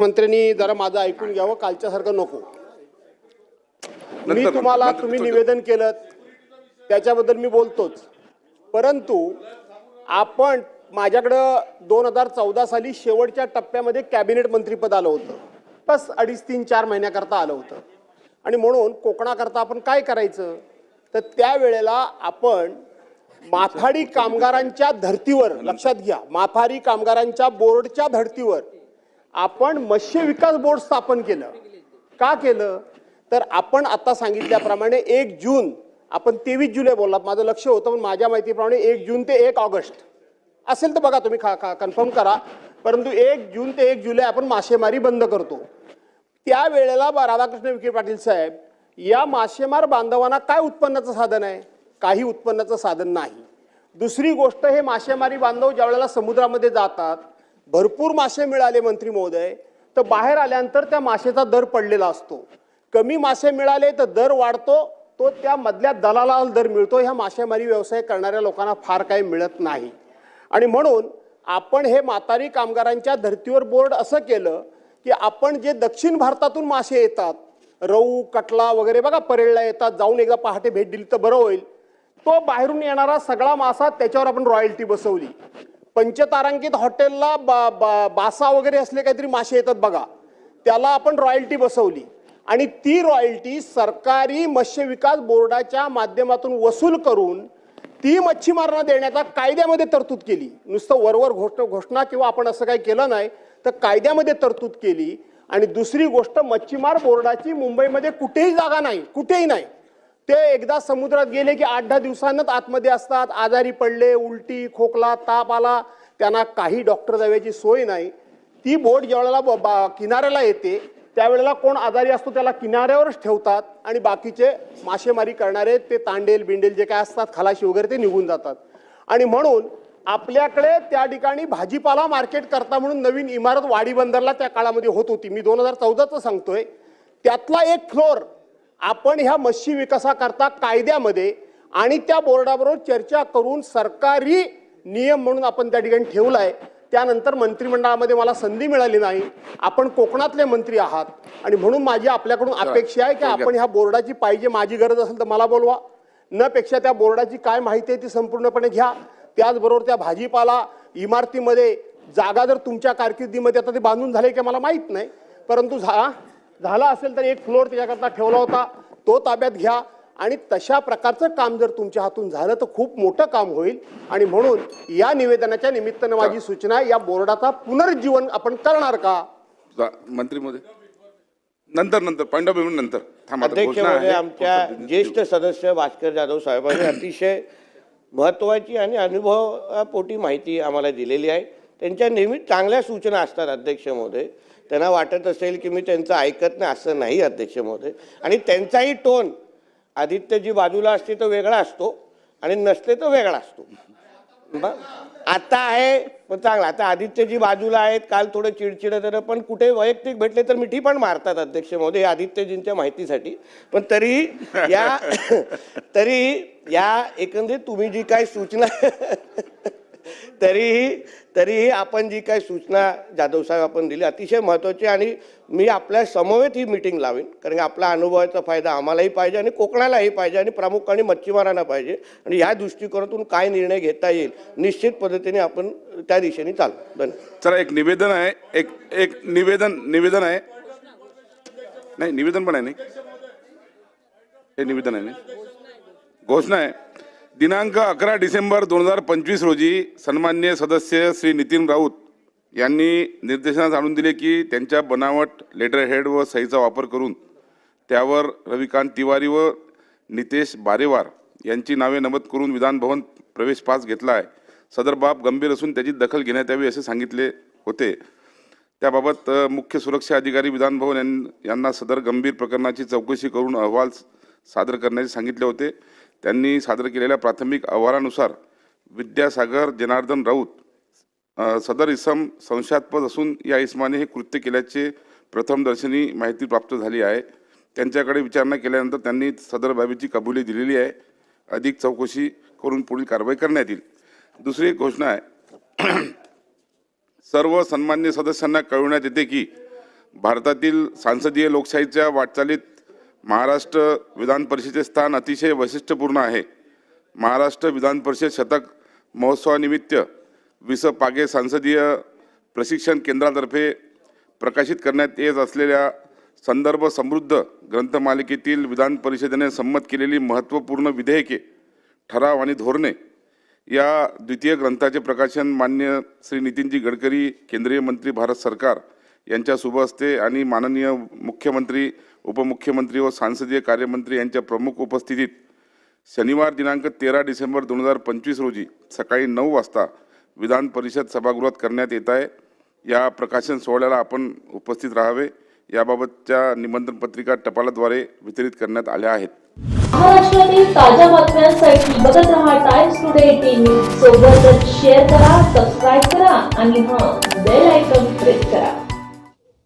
मंत्र्यांनी जरा माझं ऐकून घ्यावं, कालच्यासारखं नको. मी तुम्हाला तुम्ही निवेदन केलं त्याच्याबद्दल मी बोलतोच, परंतु आपण माझ्याकडं 2014 साली शेवटच्या टप्प्यामध्ये कॅबिनेट मंत्रीपद आलं होतं. बस 2.5-3-4 महिन्याकरता आलं होतं आणि म्हणून कोकणाकरता आपण काय करायचं तर त्यावेळेला आपण माथाडी कामगारांच्या धर्तीवर, लक्षात घ्या, माथाडी कामगारांच्या बोर्डच्या धर्तीवर आपण मत्स्य विकास बोर्ड स्थापन केलं. का केलं तर आपण आता सांगितल्याप्रमाणे 1 जून, आपण 23 जुलै बोललात, माझं लक्ष होतं पण माझ्या माहितीप्रमाणे 1 जून ते 1 ऑगस्ट असेल तर बघा तुम्ही, कन्फर्म करा, परंतु 1 जून ते 1 जुलै आपण मासेमारी बंद करतो. त्यावेळेला राधाकृष्ण विखे पाटील साहेब, या मासेमार बांधवांना काय उत्पन्नाचं साधन आहे? काही उत्पन्नाचं साधन नाही. दुसरी गोष्ट, हे मासेमारी बांधव ज्या वेळेला समुद्रामध्ये जातात, भरपूर मासे मिळाले मंत्री महोदय, तर बाहेर आल्यानंतर त्या मासेचा दर पडलेला असतो. कमी मासे मिळाले तर दर वाढतो, तो त्या मधल्या दलालाला दर मिळतो. ह्या मासेमारी व्यवसाय करणाऱ्या लोकांना फार काही मिळत नाही. आणि म्हणून आपण हे माथाडी कामगारांच्या धर्तीवर बोर्ड असं केलं की आपण जे दक्षिण भारतातून मासे येतात, रहू, कटला वगैरे बघा, परेळला येतात, जाऊन एकदा पहाटे भेट दिली तर बरं होईल. तो बाहेरून येणारा सगळा मासा, त्याच्यावर आपण रॉयल्टी बसवली. पंचतारांकित हॉटेलला बासा वगैरे असले काहीतरी मासे येतात बघा, त्याला आपण रॉयल्टी बसवली आणि ती रॉयल्टी सरकारी मत्स्य विकास बोर्डाच्या माध्यमातून वसूल करून ती मच्छीमारांना देण्याचा कायद्यामध्ये तरतूद केली. नुसतं वरवर घोषणा किंवा आपण असं काही केलं नाही, तर कायद्यामध्ये तरतूद केली. आणि दुसरी गोष्ट, मच्छीमार बोर्डाची मुंबईमध्ये कुठेही जागा नाही, कुठेही नाही. ते एकदा समुद्रात गेले की 8-10 दिवसांनाच आतमध्ये असतात. आजारी पडले, उलटी, खोकला, ताप आला, त्यांना काही डॉक्टर जाव्याची सोय नाही. ती बोट ज्यावेळेला किनाऱ्याला येते त्यावेळेला कोण आजारी असतो त्याला किनाऱ्यावरच ठेवतात आणि बाकीचे मासेमारी करणारे ते तांडेल बिंडेल जे काय असतात, खलाशी वगैरे, ते निघून जातात. आणि म्हणून आपल्याकडे त्या ठिकाणी भाजीपाला मार्केट करता म्हणून नवीन इमारत वाडी बंदरला त्या काळामध्ये होत होती. मी 2014चं सांगतोय. त्यातला एक फ्लोर आपण ह्या मत्स्य विकासाकरता कायद्यामध्ये आणि त्या बोर्डाबरोबर चर्चा करून सरकारी नियम म्हणून आपण त्या ठिकाणी ठेवलाय. त्यानंतर मंत्रिमंडळामध्ये मला संधी मिळाली नाही. आपण कोकणातले मंत्री आहात आणि म्हणून माझी आपल्याकडून अपेक्षा आहे की आपण ह्या बोर्डाची पाहिजे, माझी गरज असेल तर मला बोलवा, न पेक्षा त्या बोर्डाची काय माहिती आहे ती संपूर्णपणे घ्या. त्याचबरोबर त्या भाजीपाला इमारतीमध्ये जागा जर तुमच्या कारकिर्दीमध्ये आता ते बांधून झाले की मला माहीत नाही, परंतु झाला असेल तर एक फ्लोअर त्याच्याकरता ठेवला होता, तो ताब्यात घ्या. आणि तशा प्रकारचं काम जर तुमच्या हातून झालं तर खूप मोठं काम होईल. आणि म्हणून या निवेदनाच्या निमित्तानं माझी सूचना आहे, या बोर्डाचा पुनरुज्जीवन आपण करणार का? मंत्री महोदय, नंतर पॉइंट ऑफ व्ह्यू नंतर. अध्यक्ष महोदय, आमच्या ज्येष्ठ सदस्य भास्कर जाधव साहेबांनी अतिशय महत्त्वाची आणि अनुभवापोटी माहिती आम्हाला दिलेली आहे. त्यांच्या नेहमी चांगल्या सूचना असतात अध्यक्ष महोदय. त्यांना वाटत असेल की मी त्यांचं ऐकत नाही, असं नाही अध्यक्ष महोदय. आणि त्यांचाही टोन आदित्यजी बाजूला असते तर वेगळा असतो आणि नसते तर वेगळा असतो. आता आहे पण चांगला. आता आदित्यजी बाजूला आहेत, काल थोडं चिडचिड तर, पण कुठे वैयक्तिक भेटले तर मिठी पण मारतात अध्यक्ष महोदय आदित्यजींच्या माहितीसाठी. पण तरी या एकंदरीत तुम्ही जी काही सूचना तरीही आपण जी काही सूचना जाधव साहेब आपण दिली अतिशय महत्त्वाची. आणि मी आपल्या समवेत ही मीटिंग लावेन, कारण आपला अनुभवाचा फायदा आम्हालाही पाहिजे आणि कोकणालाही पाहिजे आणि प्रामुख्याने मच्छीमारांना पाहिजे. आणि या दृष्टिकोनातून काय निर्णय घेता येईल निश्चित पद्धतीने आपण त्या दिशेने चालू. धन्यवाद. चला, एक निवेदन आहे, एक निवेदन आहे, नाही निवेदन पण आहे, नाही हे निवेदन आहे, नाही घोषणा आहे. दिनांक 11 डिसेंबर 2025 रोजी सन्माननीय सदस्य श्री नितीन राऊत यांनी निर्देशनास आणून दिले की त्यांच्या बनावट लेटरहेड व सहीचा वापर करून त्यावर रविकांत तिवारी व नितेश बारेवार यांची नावे नमूद करून विधानभवन प्रवेश पास घेतला आहे. सदर बाब गंभीर असून त्याची दखल घेण्यात यावी असे सांगितले होते. त्याबाबत मुख्य सुरक्षा अधिकारी विधानभवन यांना सदर गंभीर प्रकरणाची चौकशी करून अहवाल सादर करण्याचे सांगितले होते. त्यांनी सादर केलेल्या प्राथमिक अहवालानुसार विद्यासागर जनार्दन राऊत सदर इसम संशयास्पद असून या इसमाने हे कृत्य केल्याचे प्रथमदर्शनी माहिती प्राप्त झाली आहे. त्यांच्याकडे विचारणा केल्यानंतर त्यांनी सदर बाबीची कबुली दिलेली आहे. अधिक चौकशी करून पुढील कारवाई करण्यात येईल. दुसरी एक घोषणा आहे. सर्व सन्मान्य सदस्यांना कळविण्यात येते की भारतातील सांसदीय लोकशाहीच्या वाटचालीत महाराष्ट्र विधान परिषदेचे स्थान अतिशय वैशिष्ट्यपूर्ण आहे. महाराष्ट्र विधान परिषद शतक महोत्सवानिमित्त वि.स. पागे संसदीय प्रशिक्षण केंद्रातर्फे प्रकाशित करण्यात येत असलेल्या संदर्भ समृद्ध ग्रंथमालिकेतील विधान परिषदेने संमत केलेली महत्त्वपूर्ण विधेयके, ठराव आणि धोरणे या द्वितीय ग्रंथाचे प्रकाशन मान्य श्री नितीनजी गडकरी, केंद्रीय मंत्री, भारत सरकार यांच्या शुभ हस्ते आणि माननीय मुख्यमंत्री, उपमुख्यमंत्री व सांसदीय कार्यमंत्री यांच्या प्रमुख उपस्थितीत शनिवार दिनांक 13 डिसेंबर 2025 रोजी सकाळी 9 वाजता विधान परिषद सभागृहात करण्यात येत आहे. या प्रकाशन सोहळ्याला आपण उपस्थित राहावे याबाबतच्या निमंत्रण पत्रिका टपालाद्वारे वितरित करण्यात आल्या आहेत. महाराष्ट्रातील ताज्या बातम्यांसाठी बघत रहा टाइम्स टुडे टीव्ही. सोबतच शेअर करा, सबस्क्राईब करा आणि बेल आयकॉन प्रेस करा.